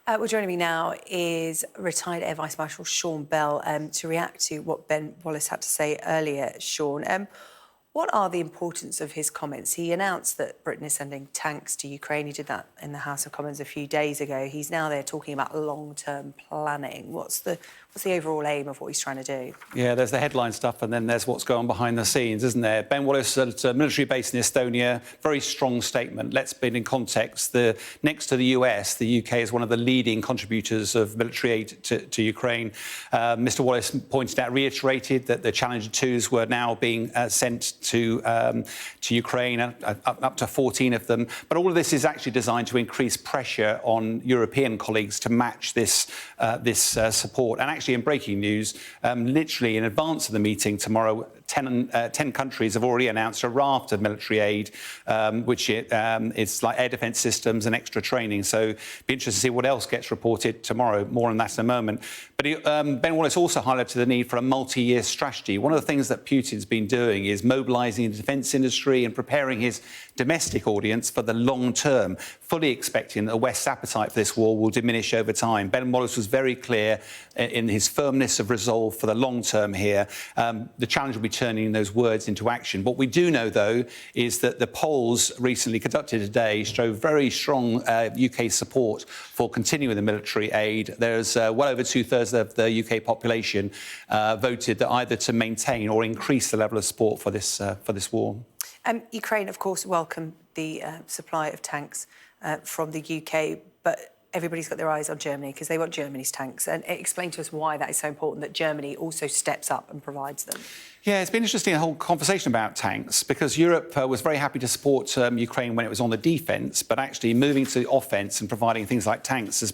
Well, joining me now is retired Air Vice-Marshal Sean Bell to react to what Ben Wallace had to say earlier. Sean, what are the importance of his comments? He announced that Britain is sending tanks to Ukraine. He did that in the House of Commons a few days ago. He's now there talking about long-term planning. What's the overall aim of what he's trying to do? Yeah, there's the headline stuff and then there's what's going on behind the scenes, isn't there? Ben Wallace at a military base in Estonia, very strong statement. Let's put it in context. Next to the US, the UK is one of the leading contributors of military aid to Ukraine. Mr Wallace pointed out, reiterated that the Challenger 2s were now being sent to Ukraine, up to 14 of them. But all of this is actually designed to increase pressure on European colleagues to match this support. And actually, in breaking news, literally in advance of the meeting tomorrow, 10 countries have already announced a raft of military aid, which is like air defence systems and extra training. So it'd be interesting to see what else gets reported tomorrow. More on that in a moment. But Ben Wallace also highlighted the need for a multi-year strategy. One of the things that Putin's been doing is mobilising the defence industry and preparing his domestic audience for the long term, fully expecting that the West's appetite for this war will diminish over time. Ben Wallace was very clear in his firmness of resolve for the long term here. The challenge will be turning those words into action. What we do know, though, is that the polls recently conducted today show very strong UK support for continuing the military aid. There's well over two-thirds of the UK population voted that either to maintain or increase the level of support for this war. Ukraine, of course, welcomed the supply of tanks from the UK, but everybody's got their eyes on Germany because they want Germany's tanks. And explain to us why that is so important that Germany also steps up and provides them. Yeah, it's been interesting, the whole conversation about tanks, because Europe was very happy to support Ukraine when it was on the defence, but actually moving to the offence and providing things like tanks has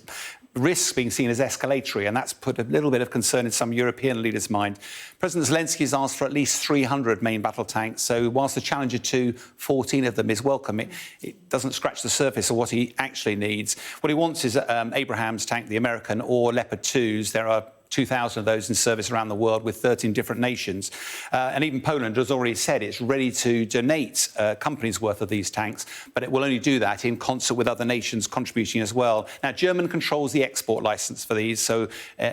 risks being seen as escalatory, and that's put a little bit of concern in some European leaders' mind. President Zelensky has asked for at least 300 main battle tanks, so whilst the Challenger 2, 14 of them is welcome, it doesn't scratch the surface of what he actually needs. What he wants is Abrams tank, the American, or Leopard 2s. There are 2,000 of those in service around the world with 13 different nations. And even Poland has already said it's ready to donate a company's worth of these tanks, but it will only do that in concert with other nations contributing as well. Now, Germany controls the export licence for these, so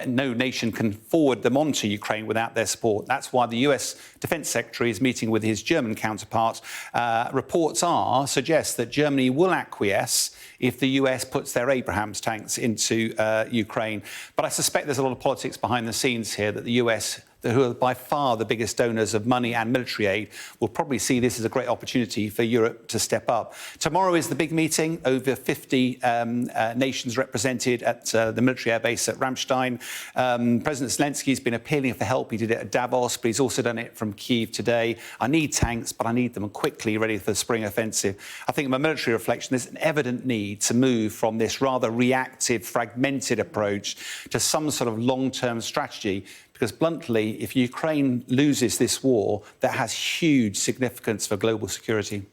no nation can forward them on to Ukraine without their support. That's why the US Defence Secretary is meeting with his German counterpart. Reports suggest that Germany will acquiesce if the US puts their Abrams tanks into Ukraine. But I suspect there's a lot of politics behind the scenes here, that the US, who are by far the biggest donors of money and military aid, will probably see this as a great opportunity for Europe to step up. Tomorrow is the big meeting, over 50 nations represented at the military air base at Ramstein. President Zelensky's been appealing for help. He did it at Davos, but he's also done it from Kyiv today. I need tanks, but I need them quickly, ready for the spring offensive. I think, in my military reflection, there's an evident need to move from this rather reactive, fragmented approach to some sort of long-term strategy. Because bluntly, if Ukraine loses this war, that has huge significance for global security.